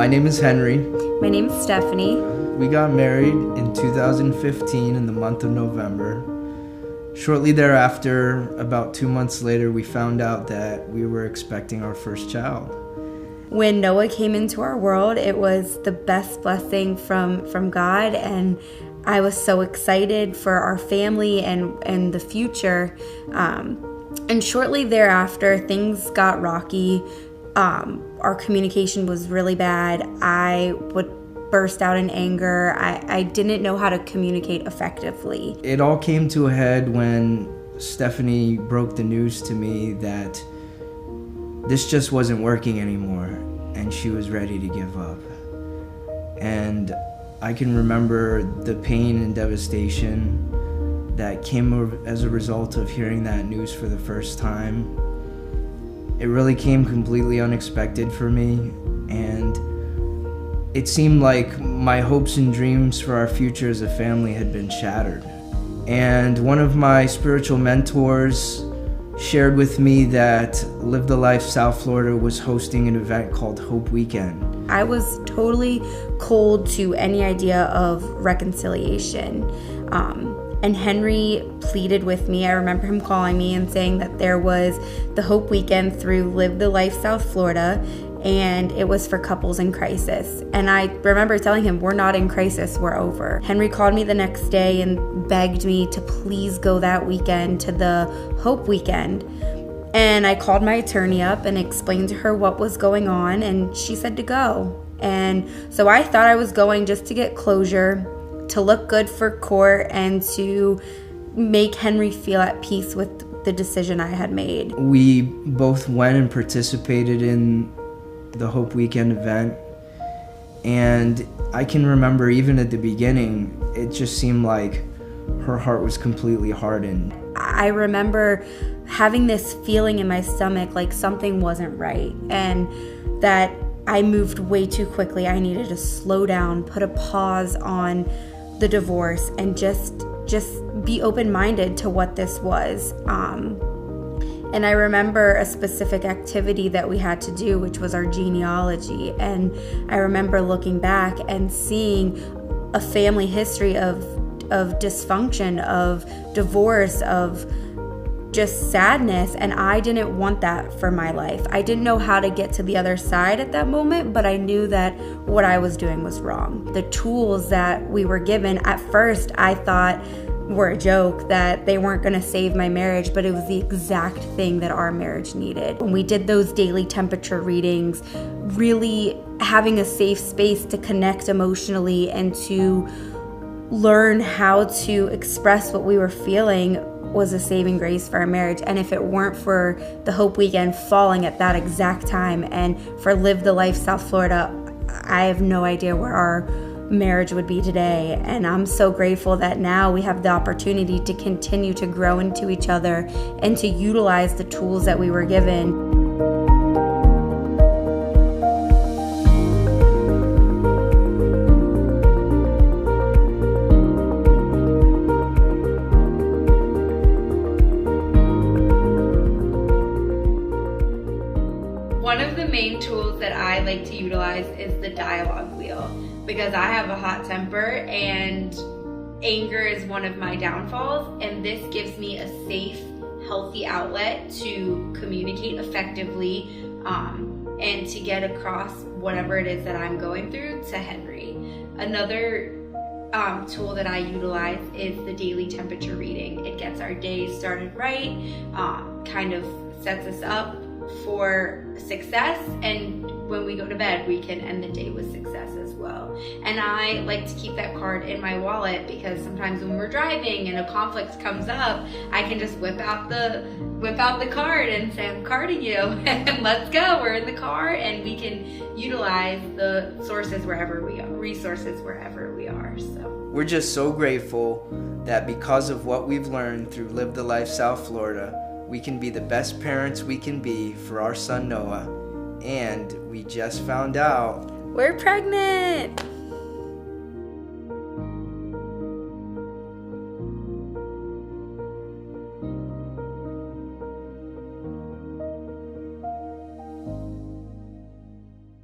My name is Henry. My name is Stephanie. We got married in 2015 in the month of November. Shortly thereafter, about 2 months later, we found out that we were expecting our first child. When Noah came into our world, it was the best blessing from God, and I was so excited for our family and the future. And shortly thereafter, things got rocky. Our communication was really bad. I would burst out in anger. I didn't know how to communicate effectively. It all came to a head when Stephanie broke the news to me that this just wasn't working anymore, and she was ready to give up. And I can remember the pain and devastation that came as a result of hearing that news for the first time. It really came completely unexpected for me, and it seemed like my hopes and dreams for our future as a family had been shattered. And one of my spiritual mentors shared with me that Live the Life South Florida was hosting an event called Hope Weekend. I was totally cold to any idea of reconciliation. And Henry pleaded with me. I remember him calling me and saying that there was the Hope Weekend through Live the Life South Florida, and it was for couples in crisis. And I remember telling him, we're not in crisis, we're over. Henry called me the next day and begged me to please go that weekend to the Hope Weekend. And I called my attorney up and explained to her what was going on, and she said to go. And so I thought I was going just to get closure, to look good for court, and to make Henry feel at peace with the decision I had made. We both went and participated in the Hope Weekend event, and I can remember even at the beginning, it just seemed like her heart was completely hardened. I remember having this feeling in my stomach like something wasn't right, and that I moved way too quickly. I needed to slow down, put a pause on the divorce, and just be open-minded to what this was. And I remember a specific activity that we had to do, which was our genealogy. And I remember looking back and seeing a family history of dysfunction, of divorce, of just sadness, and I didn't want that for my life. I didn't know how to get to the other side at that moment, but I knew that what I was doing was wrong. The tools that we were given, at first I thought were a joke, that they weren't going to save my marriage, but it was the exact thing that our marriage needed. When we did those daily temperature readings, really having a safe space to connect emotionally and to learn how to express what we were feeling was a saving grace for our marriage. And if it weren't for the Hope Weekend falling at that exact time, and for Live the Life South Florida, I have no idea where our marriage would be today. And I'm so grateful that now we have the opportunity to continue to grow into each other and to utilize the tools that we were given. One of the main tools that I like to utilize is the dialogue wheel, because I have a hot temper and anger is one of my downfalls, and this gives me a safe, healthy outlet to communicate effectively and to get across whatever it is that I'm going through to Henry. Another tool that I utilize is the daily temperature reading. It gets our day started right, kind of sets us up for success, and when we go to bed we can end the day with success as well. And I like to keep that card in my wallet, because sometimes when we're driving and a conflict comes up, I can just whip out the card and say, I'm carding you and let's go, we're in the car, and we can utilize the resources wherever we are. So We're just so grateful that because of what we've learned through Live the Life South Florida, we can be the best parents we can be for our son Noah. And we just found out we're pregnant!